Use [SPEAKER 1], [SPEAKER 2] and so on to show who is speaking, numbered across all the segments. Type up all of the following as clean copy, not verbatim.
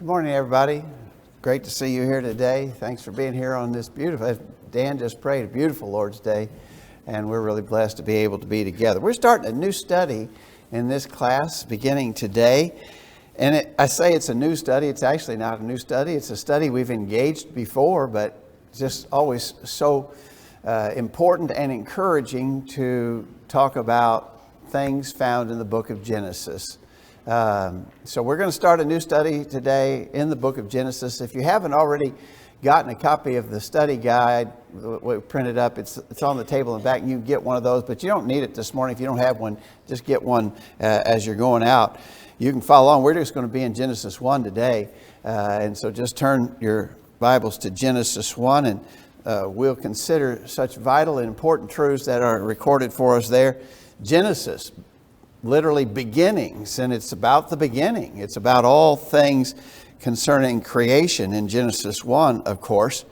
[SPEAKER 1] Good morning, everybody. Great to see you here today. Thanks for being here on this beautiful, as Dan just prayed, a beautiful Lord's Day, and we're really blessed to be able to be together. We're starting a new study in this class beginning today, and I say it's a new study. It's actually not a new study. It's a study we've engaged before, but just always so important and encouraging to talk about things found in the book of Genesis. So we're going to start a new study today in the book of Genesis. If you haven't already gotten a copy of the study guide we printed up, it's on the table in the back, and you can get one of those, but you don't need it this morning. If you don't have one, just get one as you're going out. You can follow along. We're just going to be in Genesis 1 today, and so just turn your Bibles to Genesis 1, and we'll consider such vital and important truths that are recorded for us there. Genesis, literally beginnings, and it's about the beginning. It's about all things concerning creation in Genesis 1, of course.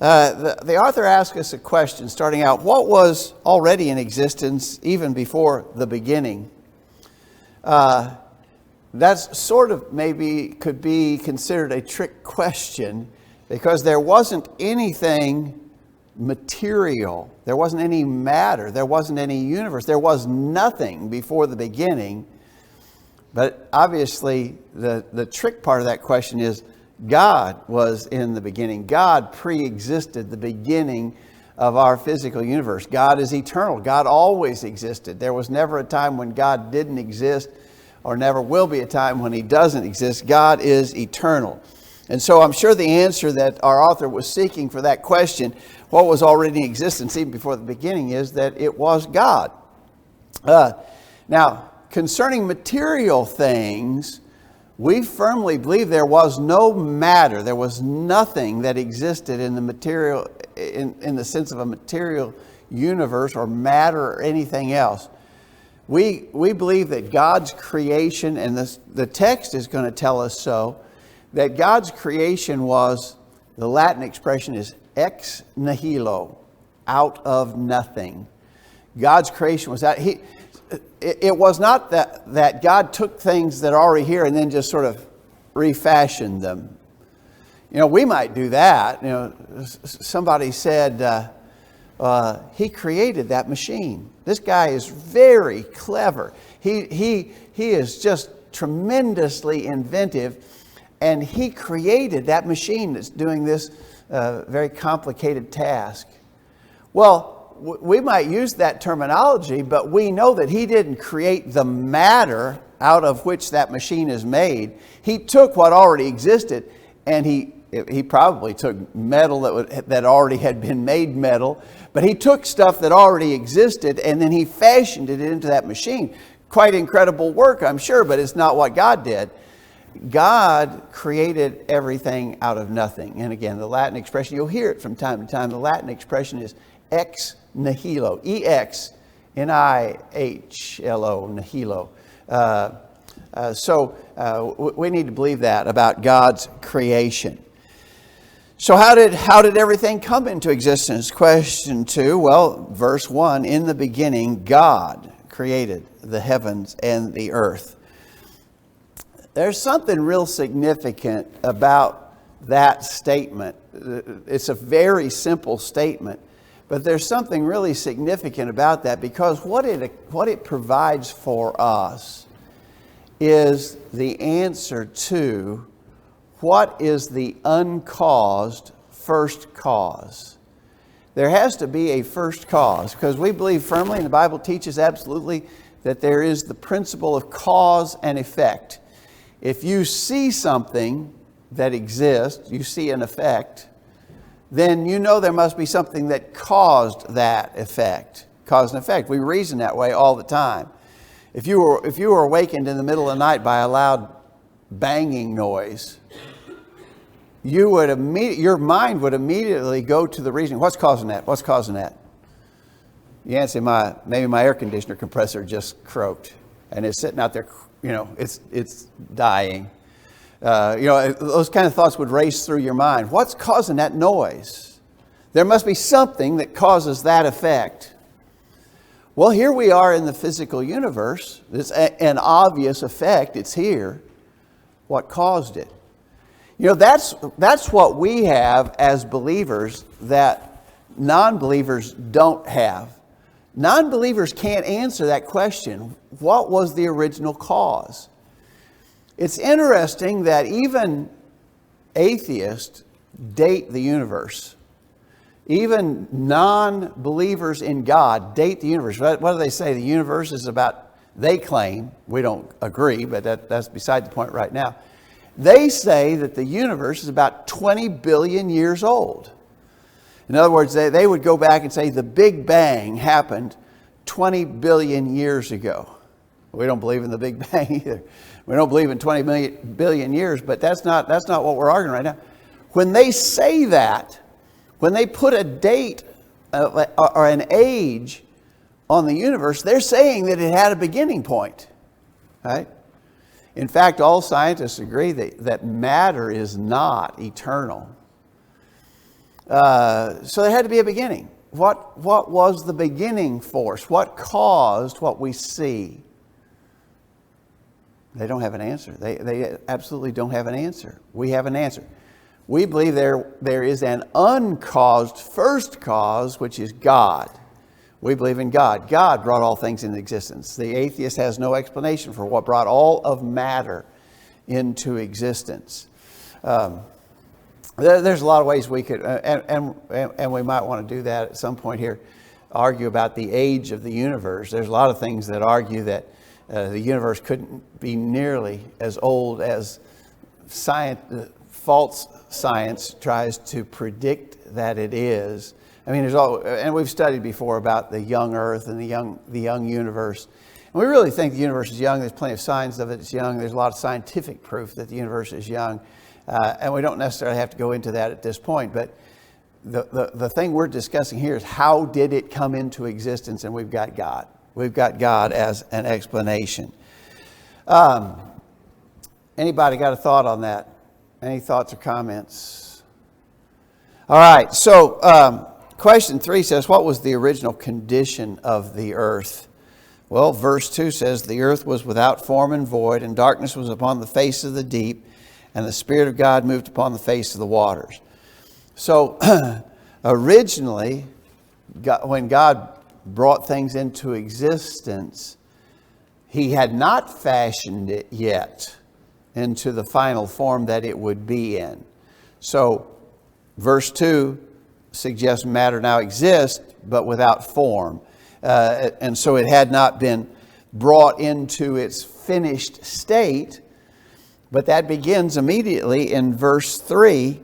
[SPEAKER 1] The author asks us a question starting out, what was already in existence even before the beginning? That's sort of maybe could be considered a trick question because there wasn't anything material. There wasn't any matter. There wasn't any universe. There was nothing before the beginning. But obviously, the trick part of that question is God was in the beginning. God pre-existed the beginning of our physical universe. God is eternal. God always existed. There was never a time when God didn't exist, or never will be a time when He doesn't exist. God is eternal. And so I'm sure the answer that our author was seeking for that question, what was already in existence even before the beginning, is that it was God. Now, concerning material things, we firmly believe there was no matter. There was nothing that existed in the material, in the sense of a material universe or matter or anything else. We believe that God's creation, and the text is going to tell us so, that God's creation was, the Latin expression is ex nihilo, out of nothing. God's creation was out. It was not that God took things that are already here and then just sort of refashioned them. You know, we might do that. You know, somebody said he created that machine. This guy is very clever. He is just tremendously inventive. And he created that machine that's doing this very complicated task. Well, we might use that terminology, but we know that he didn't create the matter out of which that machine is made. He took what already existed, and he probably took metal that already had been made metal, but he took stuff that already existed, and then he fashioned it into that machine. Quite incredible work, I'm sure, but it's not what God did. God created everything out of nothing. And again, the Latin expression, you'll hear it from time to time. The Latin expression is ex nihilo, E-X-N-I-H-L-O, nihilo. So we need to believe that about God's creation. So how did everything come into existence? Question 2, well, verse 1, in the beginning, God created the heavens and the earth. There's something real significant about that statement. It's a very simple statement, but there's something really significant about that because what it provides for us is the answer to what is the uncaused first cause. There has to be a first cause because we believe firmly, and the Bible teaches absolutely, that there is the principle of cause and effect. If you see something that exists, you see an effect, then you know there must be something that caused that effect. Cause and effect. We reason that way all the time. If you were awakened in the middle of the night by a loud banging noise, your mind would immediately go to the reason. What's causing that? What's causing that? You answer, maybe my air conditioner compressor just croaked and it's sitting out there. You know, it's dying. Those kind of thoughts would race through your mind. What's causing that noise? There must be something that causes that effect. Well, here we are in the physical universe. It's an obvious effect. It's here. What caused it? You know, that's what we have as believers that non-believers don't have. Non-believers can't answer that question. What was the original cause? It's interesting that even atheists date the universe. Even non-believers in God date the universe. What do they say? The universe is about, they claim, we don't agree, but that's beside the point right now. They say that the universe is about 20 billion years old. In other words, they would go back and say the Big Bang happened 20 billion years ago. We don't believe in the Big Bang either. We don't believe in 20 billion years, but that's not what we're arguing right now. When they say that, when they put a date or an age on the universe, they're saying that it had a beginning point, right? In fact, all scientists agree that matter is not eternal. So there had to be a beginning. What was the beginning force? What caused what we see? They don't have an answer. They absolutely don't have an answer. We have an answer. We believe there is an uncaused first cause, which is God. We believe in God. God brought all things into existence. The atheist has no explanation for what brought all of matter into existence. There's a lot of ways we could, and we might want to do that at some point here, argue about the age of the universe. There's a lot of things that argue that the universe couldn't be nearly as old as false science tries to predict that it is. I mean, and we've studied before about the young Earth and the young universe. And we really think the universe is young. There's plenty of signs of it's young. There's a lot of scientific proof that the universe is young. And we don't necessarily have to go into that at this point. But the thing we're discussing here is how did it come into existence? And we've got God. We've got God as an explanation. Anybody got a thought on that? Any thoughts or comments? All right. So question 3 says, what was the original condition of the earth? Well, verse 2 says, the earth was without form and void, and darkness was upon the face of the deep, and the Spirit of God moved upon the face of the waters. So originally, when God brought things into existence, He had not fashioned it yet into the final form that it would be in. So verse 2 suggests matter now exists, but without form. And so it had not been brought into its finished state. But that begins immediately in verse 3.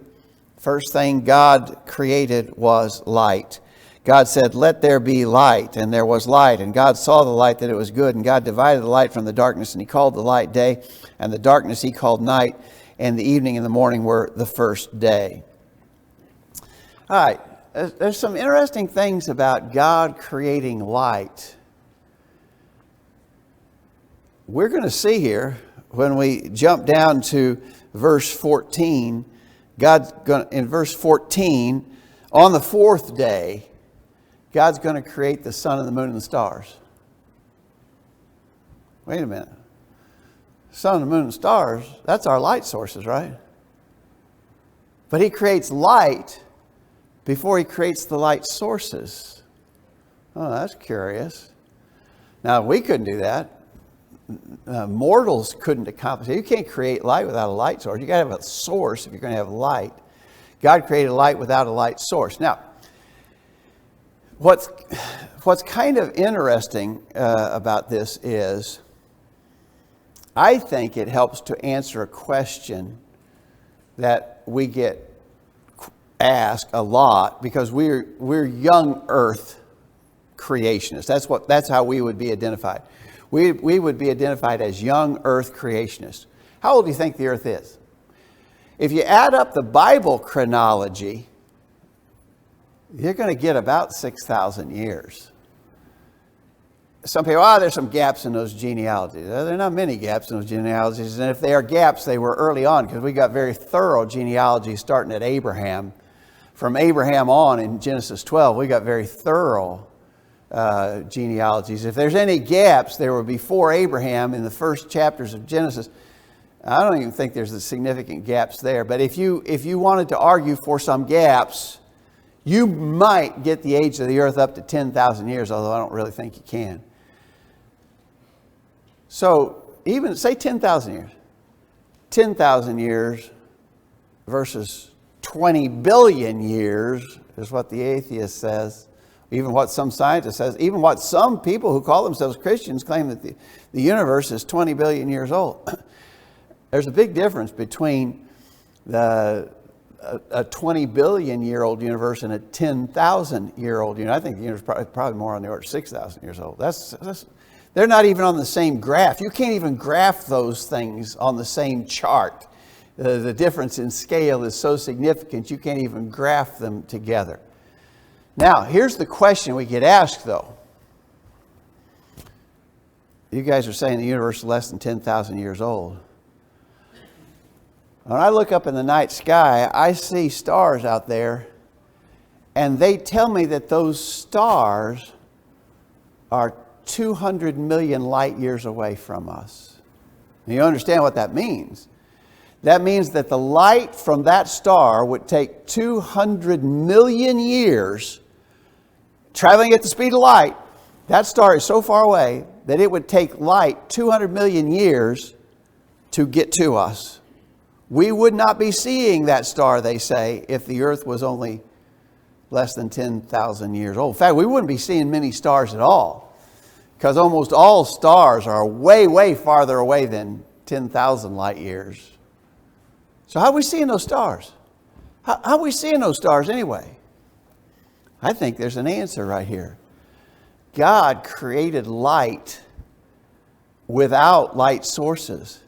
[SPEAKER 1] First thing God created was light. God said, let there be light, and there was light. And God saw the light that it was good, and God divided the light from the darkness, and He called the light day, and the darkness He called night, and the evening and the morning were the first day. All right, there's some interesting things about God creating light. We're going to see here, when we jump down to verse 14, in verse 14, on the fourth day, God's going to create the sun and the moon and the stars. Wait a minute. Sun, the moon, and stars, that's our light sources, right? But He creates light before He creates the light sources. Oh, that's curious. Now, we couldn't do that. Mortals couldn't accomplish it. You can't create light without a light source. You got to have a source if you're going to have light. God created light without a light source. Now, what's kind of interesting about this is, I think it helps to answer a question that we get asked a lot, because we're young Earth creationists. That's how we would be identified. We would be identified as young Earth creationists. How old do you think the Earth is? If you add up the Bible chronology, you're going to get about 6,000 years. Some people, there's some gaps in those genealogies. There are not many gaps in those genealogies. And if there are gaps, they were early on, because we got very thorough genealogies starting at Abraham. From Abraham on in Genesis 12, we got very thorough genealogies. If there's any gaps, they were before Abraham in the first chapters of Genesis. I don't even think there's significant gaps there. But if you wanted to argue for some gaps, you might get the age of the earth up to 10,000 years, although I don't really think you can. So even say 10,000 years. 10,000 years versus 20 billion years is what the atheist says. Even what some scientist says, even what some people who call themselves Christians claim that the universe is 20 billion years old. There's a big difference between a 20 billion year old universe and a 10,000 year old universe. I think the universe is probably more on the order of 6,000 years old. They're not even on the same graph. You can't even graph those things on the same chart. The difference in scale is so significant you can't even graph them together. Now, here's the question we get asked, though. You guys are saying the universe is less than 10,000 years old. When I look up in the night sky, I see stars out there, and they tell me that those stars are 200 million light years away from us. And you understand what that means? That means that the light from that star would take 200 million years traveling at the speed of light. That star is so far away that it would take light 200 million years to get to us. We would not be seeing that star, they say, if the earth was only less than 10,000 years old. In fact, we wouldn't be seeing many stars at all, because almost all stars are way, way farther away than 10,000 light years. So how are we seeing those stars? How are we seeing those stars anyway? I think there's an answer right here. God created light without light sources.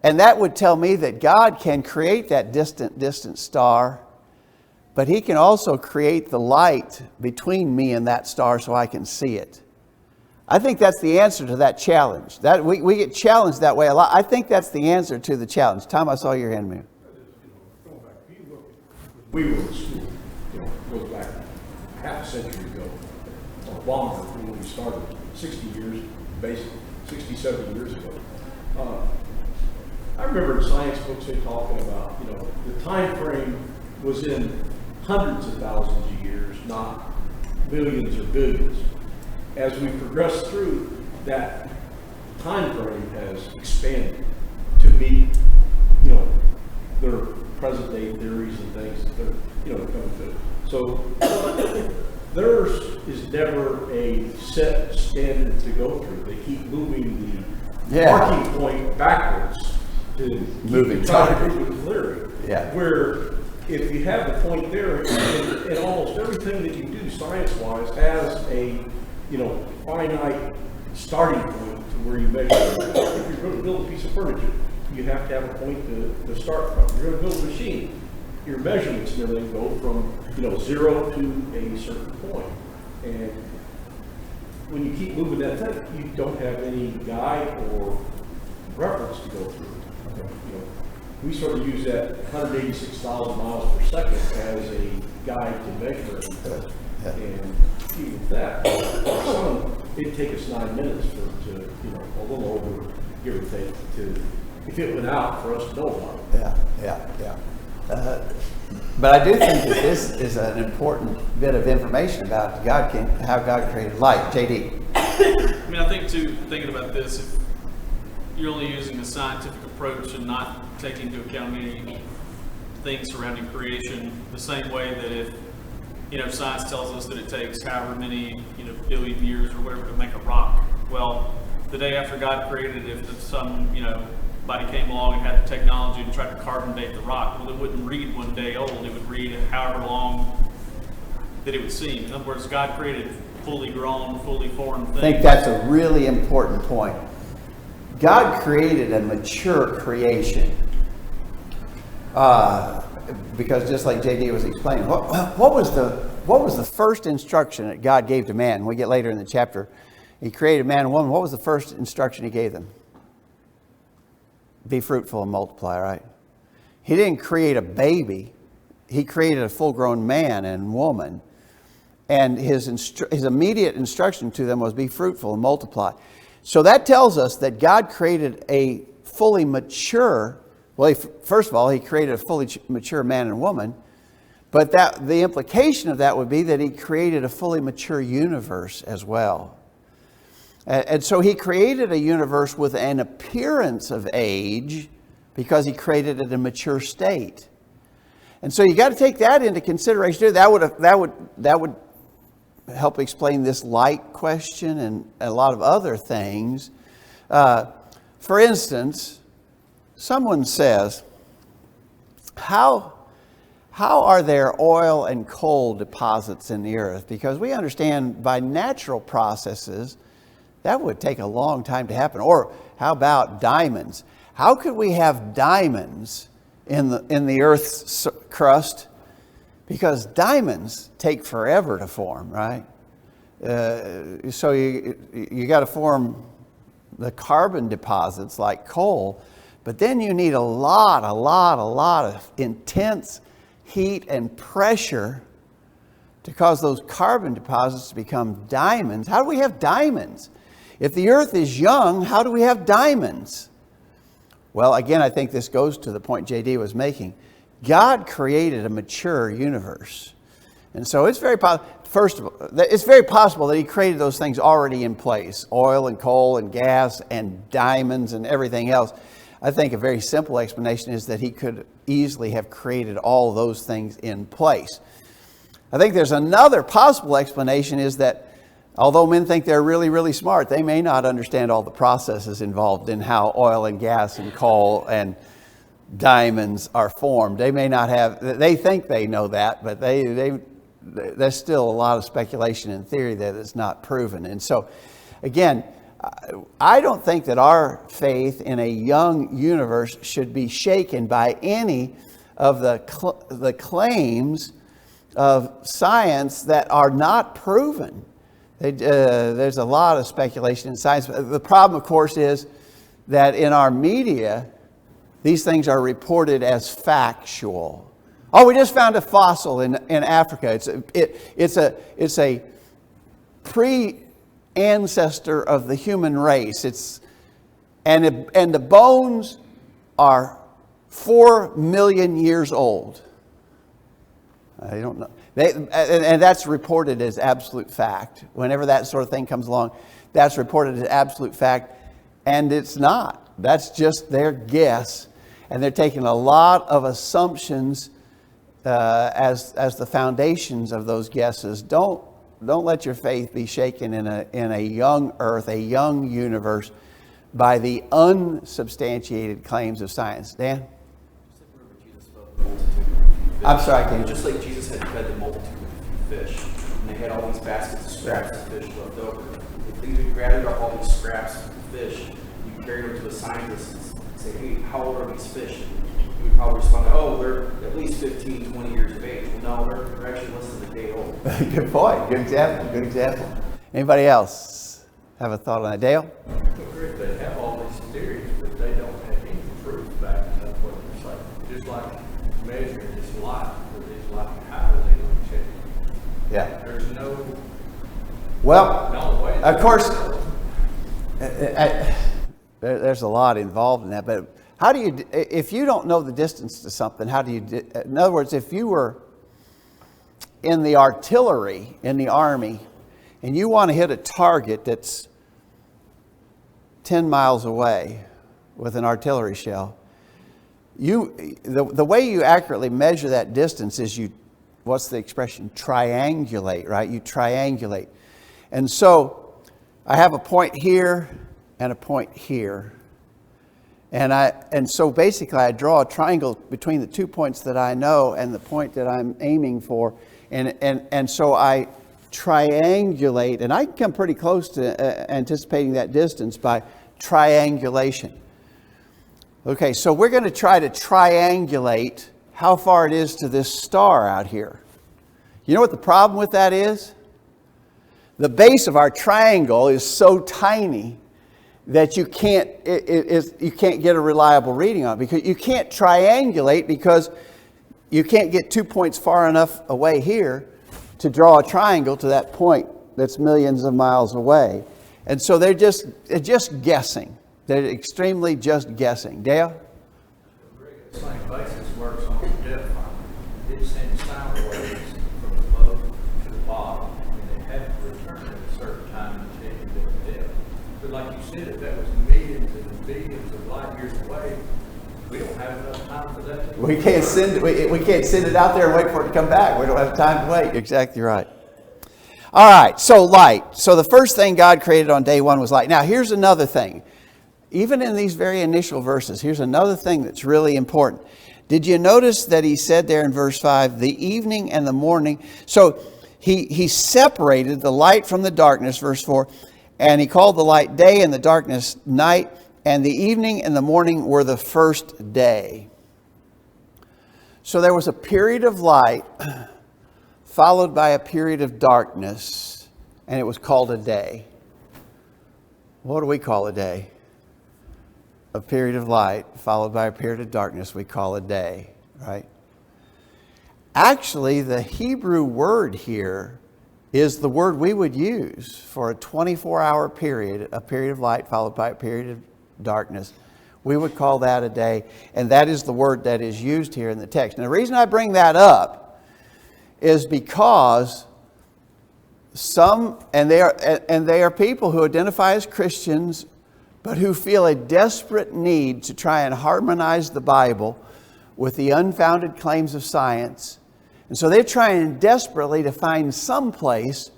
[SPEAKER 1] And that would tell me that God can create that distant star, but He can also create the light between me and that star so I can see it. I think that's the answer to that challenge. That we get challenged that way a lot. I think that's the answer to the challenge. Tom, I saw your hand move.
[SPEAKER 2] We were in school, goes back half a century ago, longer when we started, 60 years, basically, 60, 70 years ago. I remember in science books they talking about, the time frame was in hundreds of thousands of years, not millions or billions. As we progress through, that time frame has expanded to meet, their present day theories and things that they're, coming to. So theirs is never a set standard to go through. They keep moving the marking point backwards to
[SPEAKER 1] moving
[SPEAKER 2] clearly.
[SPEAKER 1] Yeah.
[SPEAKER 2] Where if you have the point there, and almost everything that you do science-wise has a finite starting point to where you measure. If you're going to build a piece of furniture, you have to have a point to start from. You're going to build a machine. Your measurements and everything go from 0 to a certain point. And when you keep moving that thing, you don't have any guide or reference to go through. We sort of use that 186,000 miles per second as a guide to measure everything. And even with that, our sun, it'd take us 9 minutes to a little over, give or take, if it went out for us to know about it.
[SPEAKER 1] But I do think that this is an important bit of information about how God created light. JD.
[SPEAKER 3] I think too, thinking about this, if you're only using a scientific approach and not taking into account any things surrounding creation, the same way that if science tells us that it takes however many billion years or whatever to make a rock. Well, the day after God created it, if somebody came along and had the technology and tried to carbon date the rock, well, it wouldn't read 1 day old. It would read however long that it would seem. In other words, God created fully grown, fully formed things.
[SPEAKER 1] I think that's a really important point. God created a mature creation. Because just like JD was explaining, what was the first instruction that God gave to man? We get later in the chapter, He created man and woman. What was the first instruction He gave them? Be fruitful and multiply, right? He didn't create a baby. He created a full-grown man and woman. And his immediate instruction to them was be fruitful and multiply. So that tells us that God created a fully mature, well, first of all, he created a fully mature man and woman, but the implication of that would be that he created a fully mature universe as well. And so he created a universe with an appearance of age because he created it in a mature state. And so you got to take that into consideration too. That would help explain this light question and a lot of other things. For instance, someone says, how are there oil and coal deposits in the earth? Because we understand by natural processes, that would take a long time to happen. Or how about diamonds? How could we have diamonds in the earth's crust? Because diamonds take forever to form, right? So you got to form the carbon deposits like coal, but then you need a lot of intense heat and pressure to cause those carbon deposits to become diamonds. How do we have diamonds? If the earth is young, how do we have diamonds? Well, again, I think this goes to the point J.D. was making. God created a mature universe. And so it's very first of all, it's very possible that he created those things already in place. Oil and coal and gas and diamonds and everything else. I think a very simple explanation is that he could easily have created all those things in place. I think there's another possible explanation is that although men think they're really, really smart, they may not understand all the processes involved in how oil and gas and coal and diamonds are formed. They may not have, they think they know that, but there's still a lot of speculation and theory that is not proven. And so, again, I don't think that our faith in a young universe should be shaken by any of the claims of science that are not proven. There's a lot of speculation in science. The problem, of course, is that in our media, these things are reported as factual. Oh, we just found a fossil in Africa. It's a pre-ancestor of the human race. And the bones are 4 million years old. I don't know. And that's reported as absolute fact. Whenever that sort of thing comes along, that's reported as absolute fact. And it's not. That's just their guess. And they're taking a lot of assumptions as the foundations of those guesses. Don't let your faith be shaken in a young earth, a young universe, by the unsubstantiated claims of science. Dan? I'm sorry, can you?
[SPEAKER 4] Just like Jesus had fed the multitude with fish, and they had all these baskets of scraps of fish left over. If you gathered up all these scraps of fish, you carried them to a scientist and say, hey, how old are these fish? He would probably respond, oh, they're at least 15, 20 years of age. Well, no, they're actually less than a day old.
[SPEAKER 1] Good point. Good example. Anybody else have a thought on that? Dale?
[SPEAKER 5] They have all these theories, but they don't have any proof backing up what they're saying. Just like measuring this light with these light, how are they going to check it?
[SPEAKER 1] Yeah.
[SPEAKER 5] There's no.
[SPEAKER 1] Well,
[SPEAKER 5] way.
[SPEAKER 1] of course, there's a lot involved in that. But how do you, if you don't know the distance to something, how do you, in other words, if you were in the artillery, in the army, and you want to hit a target that's 10 miles away with an artillery shell, the way you accurately measure that distance is what's the expression? Triangulate, right? You triangulate. And so I have a point here and a point here. And so basically I draw a triangle between the 2 points that I know and the point that I'm aiming for. And so I triangulate, and I can come pretty close to anticipating that distance by triangulation. Okay, so we're going to try to triangulate how far it is to this star out here. You know what the problem with that is? The base of our triangle is so tiny that you can't get a reliable reading on it, because you can't triangulate, because you can't get 2 points far enough away here to draw a triangle to that point that's millions of miles away. And so they're just guessing. They're extremely just guessing. Dale?
[SPEAKER 5] The same basis works on the depth line. It sends sound waves from the boat to the bottom, and they have to return at a certain time to take it to the depth. But like you said, if that was millions and billions of light years away, we don't have enough time for that.
[SPEAKER 1] We can't send it out there and wait for it to come back. We don't have time to wait. Exactly right. All right, so light. So the first thing God created on day one was light. Now here's another thing. Even in these very initial verses, here's another thing that's really important. Did you notice that he said there in verse 5, the evening and the morning? So he separated the light from the darkness, verse 4, and he called the light day and the darkness night, and the evening and the morning were the first day. So there was a period of light followed by a period of darkness, and it was called a day. What do we call a day? A period of light followed by a period of darkness we call a day, right? Actually, the Hebrew word here is the word we would use for a 24-hour period, a period of light followed by a period of darkness. We would call that a day, and that is the word that is used here in the text. And the reason I bring that up is because they are people who identify as Christians, but who feel a desperate need to try and harmonize the Bible with the unfounded claims of science. And so they're trying desperately to find some place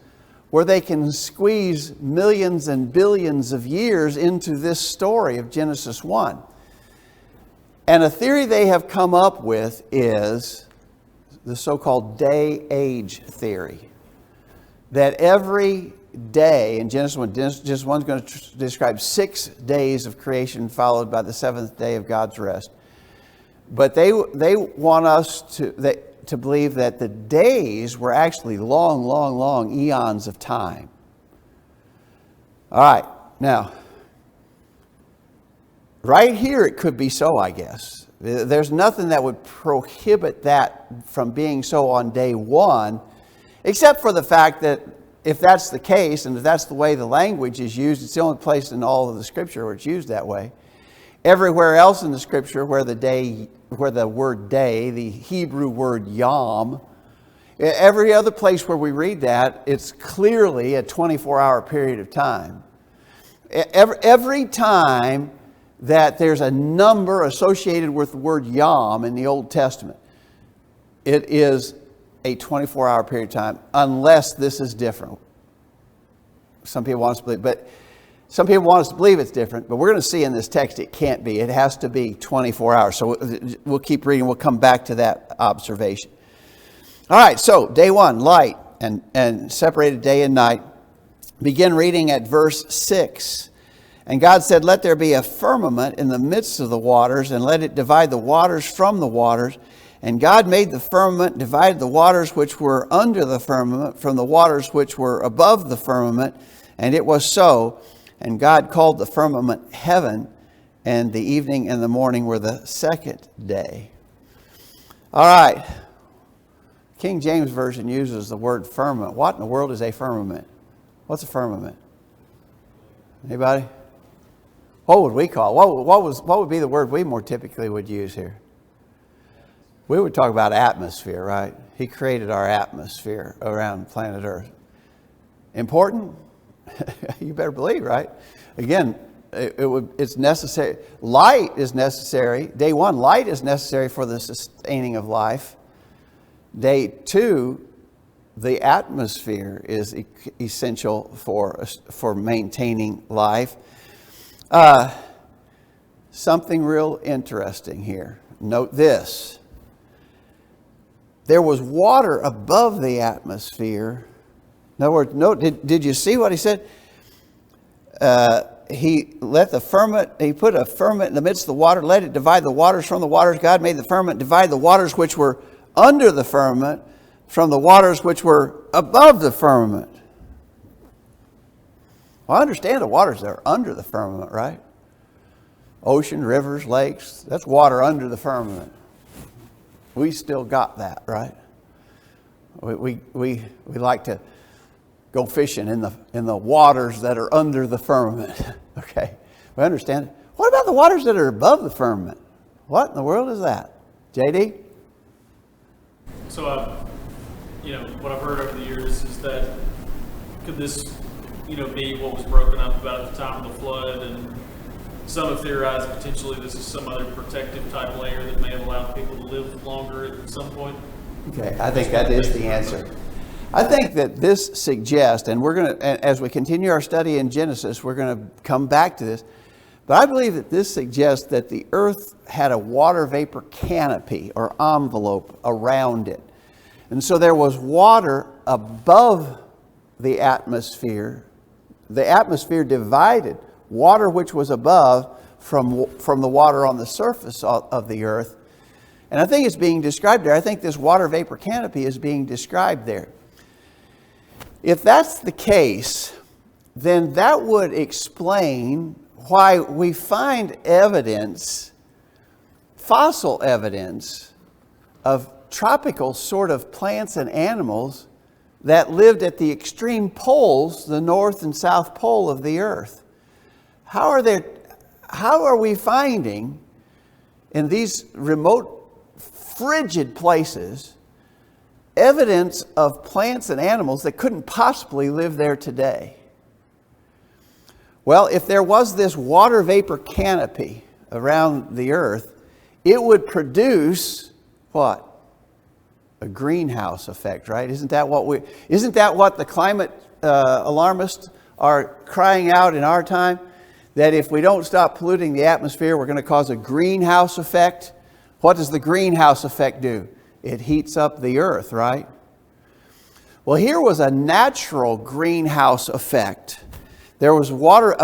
[SPEAKER 1] where they can squeeze millions and billions of years into this story of Genesis 1. And a theory they have come up with is the so-called day-age theory. That every day in Genesis 1, Genesis 1 is going to describe 6 days of creation followed by the 7th day of God's rest. But they want us to believe that the days were actually long eons of time. All right, now, right here it could be so, I guess. There's nothing that would prohibit that from being so on day one, except for the fact that if that's the case, and if that's the way the language is used, it's the only place in all of the Scripture where it's used that way. Everywhere else in the Scripture where the word day, the Hebrew word yom, every other place where we read that, it's clearly a 24-hour period of time. Every time that there's a number associated with the word yom in the Old Testament, it is a 24-hour period of time, unless this is different. Some people want us to believe, but some people want us to believe it's different, but we're going to see in this text it can't be. It has to be 24 hours. So we'll keep reading. We'll come back to that observation. All right, so day one, light and separated day and night. Begin reading at verse 6. And God said, let there be a firmament in the midst of the waters, and let it divide the waters from the waters. And God made the firmament, divided the waters which were under the firmament from the waters which were above the firmament. And it was so. And God called the firmament heaven, and the evening and the morning were the second day. All right. King James Version uses the word firmament. What in the world is a firmament? What's a firmament? Anybody? What would we call it? What would be the word we more typically would use here? We would talk about atmosphere, right? He created our atmosphere around planet Earth. Important? You better believe, right? Again, it's necessary. Light is necessary. Day one, light is necessary for the sustaining of life. Day two, the atmosphere is essential for maintaining life. Something real interesting here. Note this. There was water above the atmosphere. In other words, did you see what he said? He put a firmament in the midst of the water, let it divide the waters from the waters. God made the firmament divide the waters which were under the firmament from the waters which were above the firmament. Well, I understand the waters that are under the firmament, right? Ocean, rivers, lakes, that's water under the firmament. We still got that, right? We like to go fishing in the waters that are under the firmament. Okay, we understand it. the waters that are above the firmament? What in the world is that? JD?
[SPEAKER 3] So, what I've heard over the years is that could this, be what was broken up about at the time of the flood, and some have theorized potentially this is some other protective type layer that may have allowed people to live longer at some point.
[SPEAKER 1] Okay, I think that is the answer. I think that this suggests, and we're going to, as we continue our study in Genesis, we're going to come back to this, but I believe that this suggests that the earth had a water vapor canopy or envelope around it. And so there was water above the atmosphere. The atmosphere divided water which was above from the water on the surface of the earth. And I think it's being described there. I think this water vapor canopy is being described there. If that's the case, then that would explain why we find evidence, fossil evidence, of tropical sort of plants and animals that lived at the extreme poles, the north and south pole of the earth. How are we finding in these remote, frigid places evidence of plants and animals that couldn't possibly live there today? Well, if there was this water vapor canopy around the earth, it would produce what? A greenhouse effect, right? Isn't that what the climate alarmists are crying out in our time? That if we don't stop polluting the atmosphere, we're going to cause a greenhouse effect. What does the greenhouse effect do? It heats up the earth, right? Well, here was a natural greenhouse effect. There was water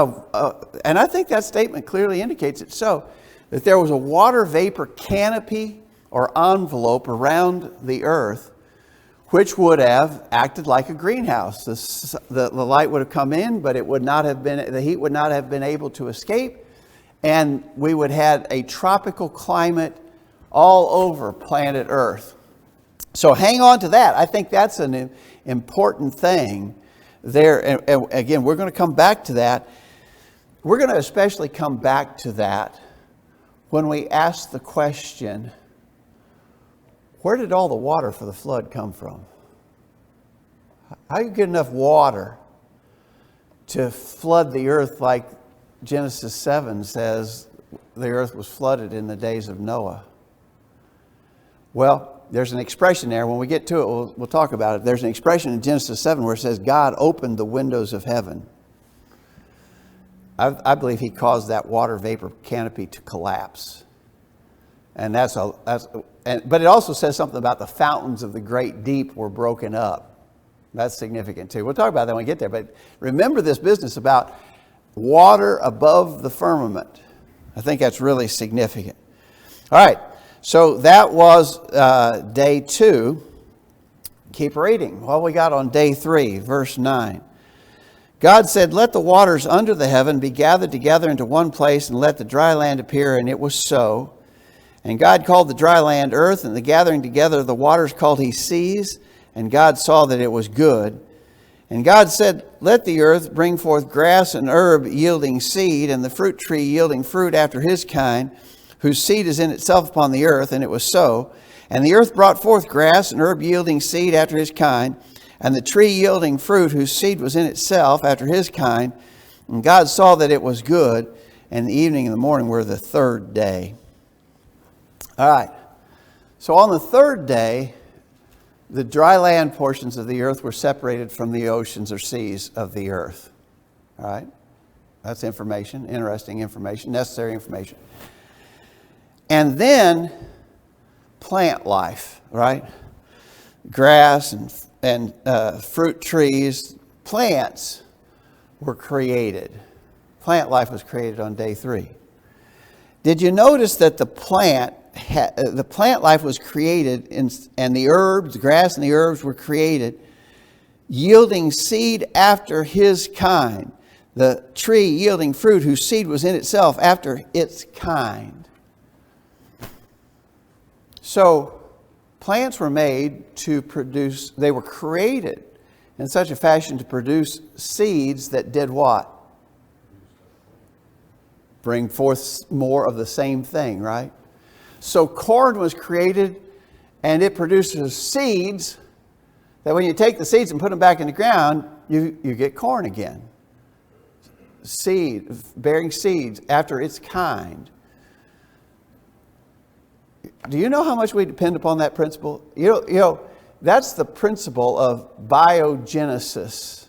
[SPEAKER 1] and I think that statement clearly indicates it so, that there was a water vapor canopy or envelope around the earth, which would have acted like a greenhouse. The light would have come in, but the heat would not have been able to escape, and we would have had a tropical climate all over planet Earth. So hang on to that. I think that's an important thing there. And again, we're going to come back to that. We're going to especially come back to that when we ask the question, where did all the water for the flood come from? How do you get enough water to flood the earth like Genesis 7 says the earth was flooded in the days of Noah? Well, there's an expression there. When we get to it, we'll talk about it. There's an expression in Genesis 7 where it says God opened the windows of heaven. I believe he caused that water vapor canopy to collapse. And but it also says something about the fountains of the great deep were broken up. That's significant too. We'll talk about that when we get there. But remember this business about water above the firmament. I think that's really significant. All right. So that was day 2. Keep reading. What we got on day 3, verse 9. God said, let the waters under the heaven be gathered together into one place, and let the dry land appear. And it was so. And God called the dry land earth, and the gathering together of the waters called he seas. And God saw that it was good. And God said, let the earth bring forth grass and herb yielding seed, and the fruit tree yielding fruit after his kind, whose seed is in itself upon the earth. And it was so. And the earth brought forth grass and herb yielding seed after his kind, and the tree yielding fruit whose seed was in itself after his kind. And God saw that it was good. And the evening and the morning were the third day. All right. So on the third day, the dry land portions of the earth were separated from the oceans or seas of the earth. All right. That's information, interesting information, necessary information. And then plant life, right? Grass and fruit trees, plants were created. Plant life was created on day 3. Did you notice that the plant life was created and the herbs, the grass and the herbs were created, yielding seed after his kind. The tree yielding fruit whose seed was in itself after its kind. So plants were made to produce, they were created in such a fashion to produce seeds that did what? bring forth more of the same thing, right? So corn was created, and it produces seeds that when you take the seeds and put them back in the ground, you get corn again. Seed, bearing seeds after its kind. Do you know how much we depend upon that principle? You know, that's the principle of biogenesis.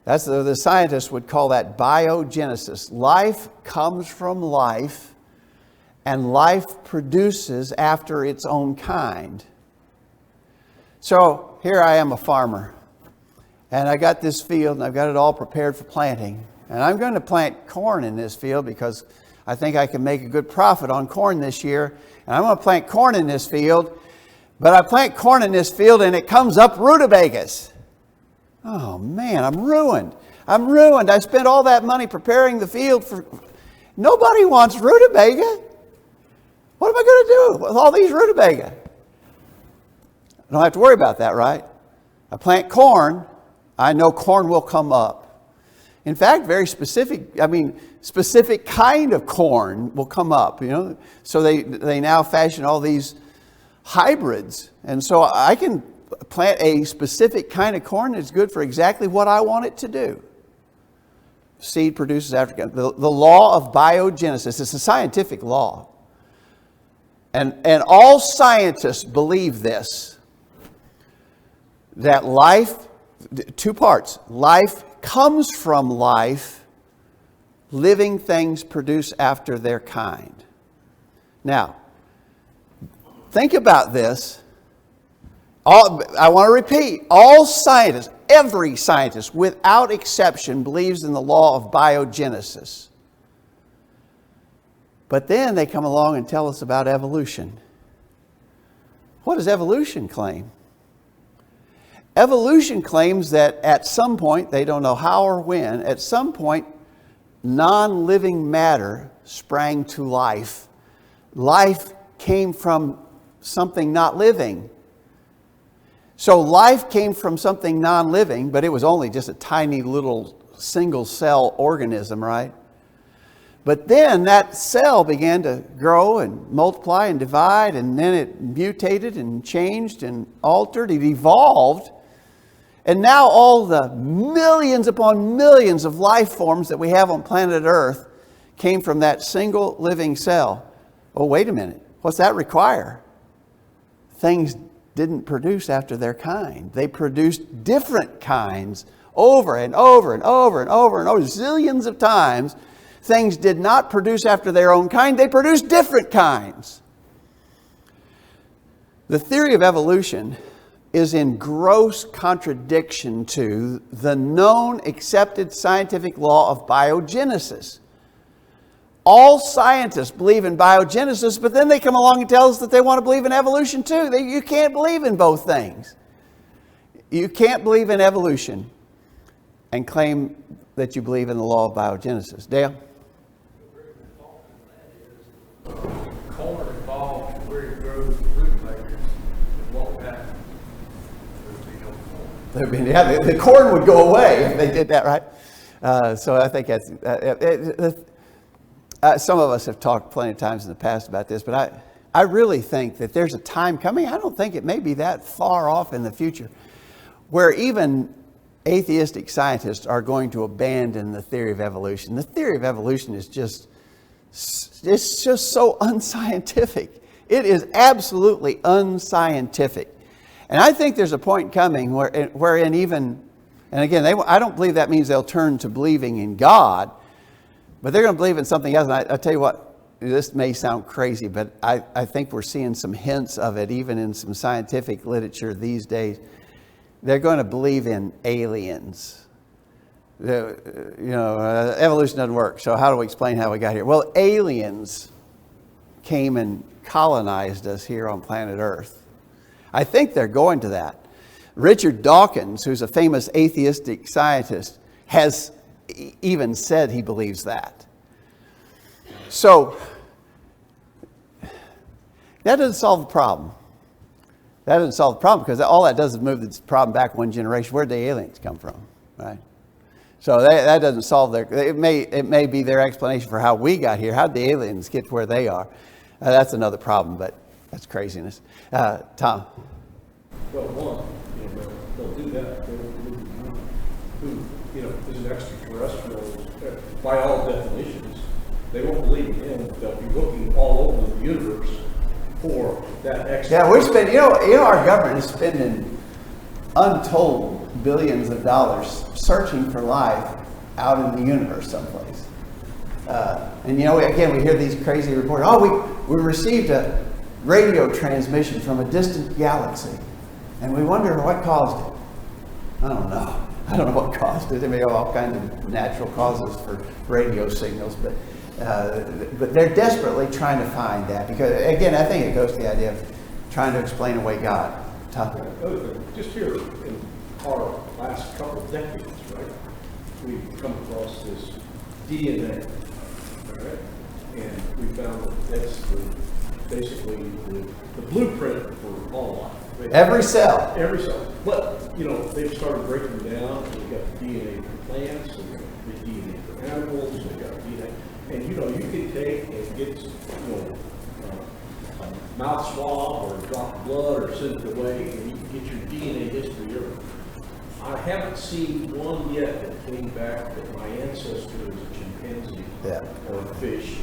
[SPEAKER 1] That's the scientists would call that biogenesis. Life comes from life, and life produces after its own kind. So here I am, a farmer, and I got this field, and I've got it all prepared for planting. And I'm going to plant corn in this field because I think I can make a good profit on corn this year. And I'm going to plant corn in this field, but I plant corn in this field and it comes up rutabagas. Oh man, I'm ruined. I'm ruined. I spent all that money preparing the field for... Nobody wants rutabaga. What am I going to do with all these rutabaga? I don't have to worry about that, right? I plant corn, I know corn will come up. In fact, very specific kind of corn will come up, you know. So they now fashion all these hybrids. And so I can plant a specific kind of corn that's good for exactly what I want it to do. Seed produces after. The law of biogenesis, it's a scientific law. And all scientists believe this, that life, two parts, life comes from life, living things produce after their kind. Now, think about this. I want to repeat, all scientists, every scientist without exception believes in the law of biogenesis. But then they come along and tell us about evolution. What does evolution claim? Evolution claims that at some point, they don't know how or when, at some point, non-living matter sprang to life. Life came from something not living. So life came from something non-living, but it was only just a tiny little single-cell organism, right? But then that cell began to grow and multiply and divide, and then it mutated and changed and altered. It evolved. And now all the millions upon millions of life forms that we have on planet Earth came from that single living cell. Oh, wait a minute. What's that require? Things didn't produce after their kind. They produced different kinds over and over and over and over and over, zillions of times. Things did not produce after their own kind. They produced different kinds. The theory of evolution is in gross contradiction to the known accepted scientific law of biogenesis. All scientists believe in biogenesis, but then they come along and tell us that they want to believe in evolution too. You can't believe in both things. You can't believe in evolution and claim that you believe in the law of biogenesis. Dale?
[SPEAKER 5] Corn evolved where it grows rutabagas. What would happen? There would be no corn.
[SPEAKER 1] The corn would go away if they did that, right? So I think that's... some of us have talked plenty of times in the past about this, but I really think that there's a time coming, I don't think it may be that far off in the future, where even atheistic scientists are going to abandon the theory of evolution. The theory of evolution is just so unscientific. It is absolutely unscientific. And I think there's a point coming wherein even, and again, I don't believe that means they'll turn to believing in God, but they're going to believe in something else. And I'll tell you what, this may sound crazy, but I think we're seeing some hints of it even in some scientific literature these days. They're going to believe in aliens. Evolution doesn't work, so how do we explain how we got here? Well, aliens came and colonized us here on planet Earth. I think they're going to that. Richard Dawkins, who's a famous atheistic scientist, has even said he believes that. So, that doesn't solve the problem. That doesn't solve the problem because all that does is move the problem back one generation. Where did the aliens come from, right? So that doesn't solve it may be their explanation for how we got here. How did the aliens get to where they are? That's another problem, but that's craziness. Tom?
[SPEAKER 2] Well, one, they'll do that. They won't believe who, is an extraterrestrial, by all definitions. They won't believe in him. They'll be looking all over the universe for that extra.
[SPEAKER 1] Yeah, we spend, our government is spending untold billions of dollars searching for life out in the universe someplace. And again, we hear these crazy reports. We received a radio transmission from a distant galaxy, and we wonder what caused it. I don't know. I don't know what caused it. There may have all kinds of natural causes for radio signals, but they're desperately trying to find that because, again, I think it goes to the idea of trying to explain away God.
[SPEAKER 2] Another thing, just here in our last couple of decades, right, we've come across this DNA, all right, and we found that that's basically the blueprint for all life.
[SPEAKER 1] Every cell.
[SPEAKER 2] Every cell. But, they've started breaking them down. They've got the DNA for plants, they've got the DNA for animals, they've got DNA. And, you can take and get, a mouth swab or a drop of blood or send it away, and you can get your DNA history. I haven't seen one yet that came back that my ancestor is a chimpanzee or a fish.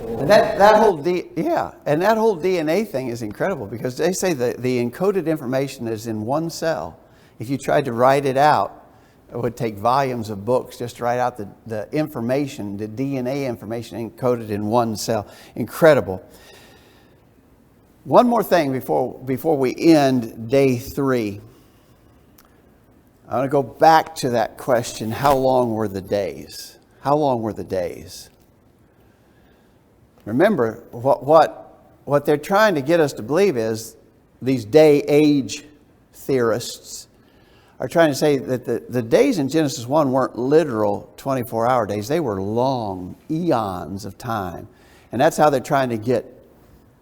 [SPEAKER 1] And that whole DNA thing is incredible because they say that the encoded information is in one cell. If you tried to write it out, it would take volumes of books just to write out the information, the DNA information encoded in one cell. Incredible. One more thing before we end day 3. I want to go back to that question, how long were the days? How long were the days? Remember, what they're trying to get us to believe is these day-age theorists are trying to say that the days in Genesis 1 weren't literal 24-hour days. They were long eons of time. And that's how they're trying to get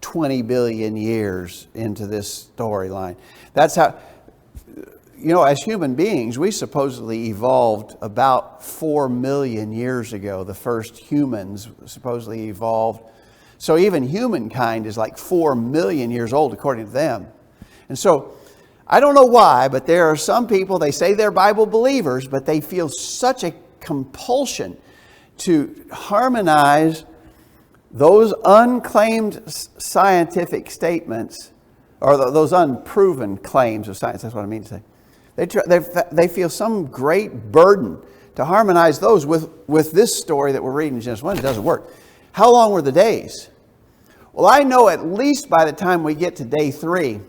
[SPEAKER 1] 20 billion years into this storyline. That's how, as human beings, we supposedly evolved about 4 million years ago. The first humans supposedly evolved. So even humankind is like 4 million years old, according to them. And so, I don't know why, but there are some people, they say they're Bible believers, but they feel such a compulsion to harmonize those unclaimed scientific statements, or those unproven claims of science, that's what I mean to say. They feel some great burden to harmonize those with this story that we're reading in Genesis 1. It doesn't work. How long were the days? Well, I know at least by the time we get to day 3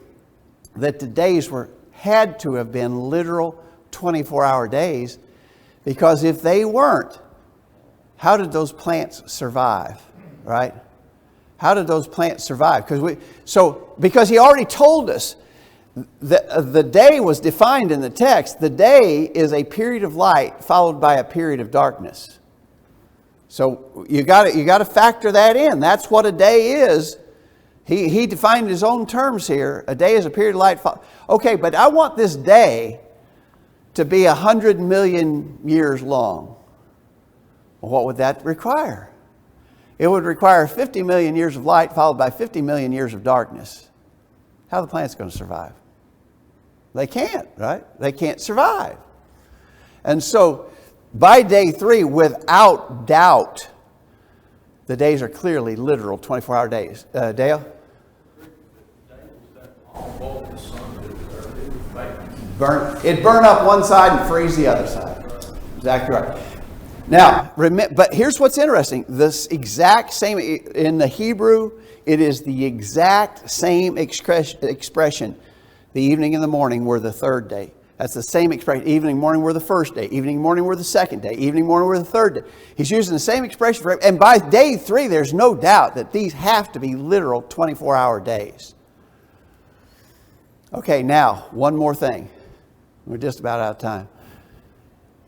[SPEAKER 1] that the days had to have been literal 24-hour days, because if they weren't, how did those plants survive, right? How did those plants survive? Because he already told us that the day was defined in the text. The day is a period of light followed by a period of darkness. So you got to factor that in. That's what a day is. He defined his own terms here. A day is a period of light. Okay, but I want this day to be 100 million years long. Well, what would that require? It would require 50 million years of light followed by 50 million years of darkness. How are the plants going to survive? They can't, right? They can't survive. And so by day 3, without doubt, the days are clearly literal 24-hour days. Dale? It'd burn up one side and freeze the other side. Exactly right. Now, but here's what's interesting. This exact same, in the Hebrew, it is the exact same expression. The evening and the morning were the third day. That's the same expression. Evening and morning were the first day. Evening and morning were the second day. Evening and morning were the third day. He's using the same expression for, and by day 3, there's no doubt that these have to be literal 24-hour days. Okay, now, one more thing. We're just about out of time.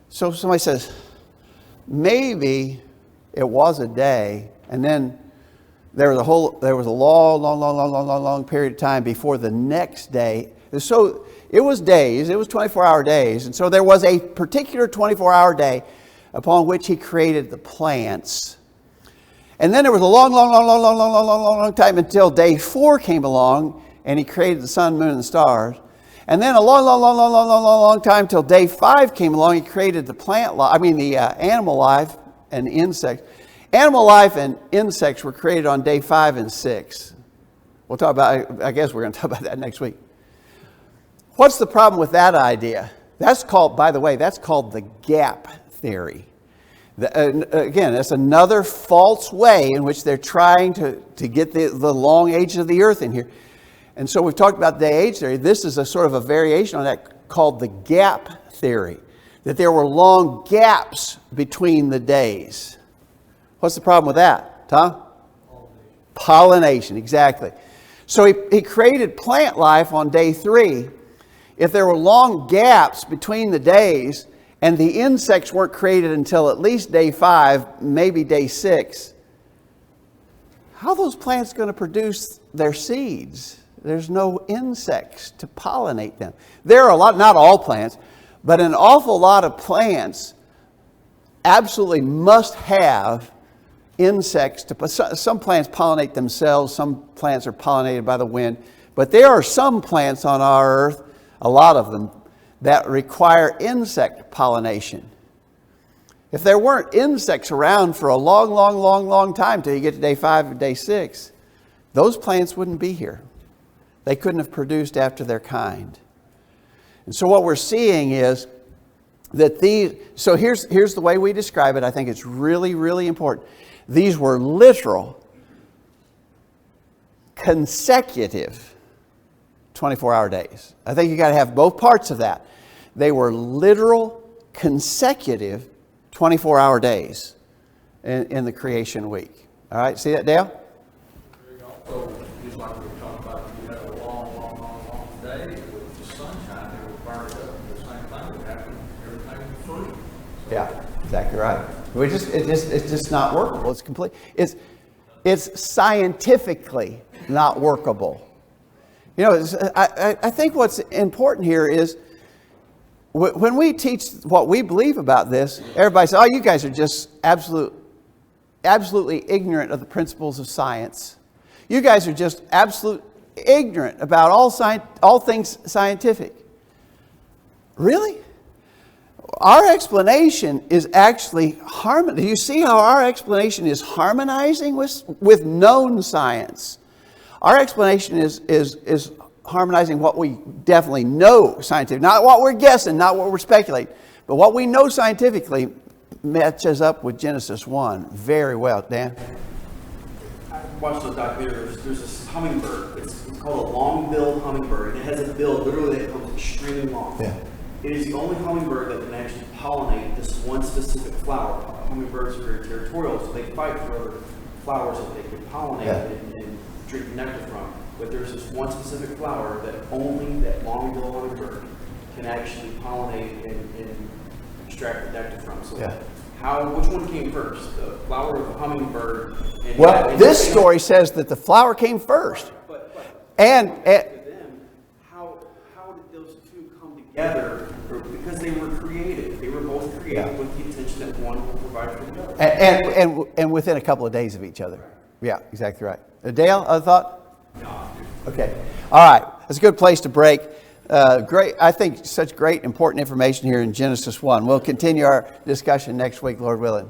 [SPEAKER 1] So somebody says, maybe it was a day, and then there was a long period of time before the next day. So it was days, it was 24-hour days. And so there was a particular 24-hour day upon which he created the plants. And then there was a long time until day 4 came along and he created the sun, moon, and the stars. And then a long time till day 5 came along. He created the animal life and insects. Animal life and insects were created on day 5 and 6. We'll talk about. I guess we're going to talk about that next week. What's the problem with that idea? That's called, by the way, that's called the gap theory. Again, that's another false way in which they're trying to get the long age of the earth in here. And so we've talked about the age theory. This is a sort of a variation on that called the gap theory, that there were long gaps between the days. What's the problem with that, Tom? Pollination, exactly. So he created plant life on day 3. If there were long gaps between the days and the insects weren't created until at least day 5, maybe day 6, how are those plants going to produce their seeds? There's no insects to pollinate them. There are a lot, not all plants, but an awful lot of plants absolutely must have insects. Some plants pollinate themselves, some plants are pollinated by the wind, but there are some plants on our earth, a lot of them, that require insect pollination. If there weren't insects around for a long time till you get to day 5 or day 6, those plants wouldn't be here. They couldn't have produced after their kind. And so what we're seeing is that here's the way we describe it. I think it's really, really important. These were literal, consecutive 24-hour days. I think you got to have both parts of that. They were literal, consecutive 24-hour days in the creation week. All right, see that, Dale?
[SPEAKER 5] Also, just like we were talking about, you had a long day with the sunshine, it would burn it up. The same thing would happen, everything would freeze.
[SPEAKER 1] Yeah, exactly right. It's just not workable. It's complete. It's scientifically not workable. You know, I think what's important here is when we teach what we believe about this, everybody says, "Oh, you guys are just absolutely ignorant of the principles of science. You guys are just absolutely ignorant about all things scientific." Really? Our explanation is actually do you see how our explanation is harmonizing with known science? Our explanation is harmonizing what we definitely know scientifically, not what we're guessing, not what we're speculating, but what we know scientifically matches up with Genesis 1 very well. Dan?
[SPEAKER 4] I watched those documentaries. There's this hummingbird. It's called a long-billed hummingbird, and it has a bill literally that comes extremely long.
[SPEAKER 1] Yeah.
[SPEAKER 4] It is the only hummingbird that can actually pollinate this one specific flower. Hummingbirds are very territorial, so they fight for other flowers that they can pollinate and drink nectar from. But there's this one specific flower that only that long-billed hummingbird can actually pollinate and extract the nectar from. So which one came first? The flower or the hummingbird? And
[SPEAKER 1] this story says that the flower came first. And
[SPEAKER 4] how did those two come together? Because they were created. They were both created with the intention that one will provide for the other.
[SPEAKER 1] And within a couple of days of each other. Yeah, exactly right. Dale, other thought?
[SPEAKER 4] No.
[SPEAKER 1] Okay. All right. That's a good place to break. Great. I think such great, important information here in Genesis 1. We'll continue our discussion next week, Lord willing.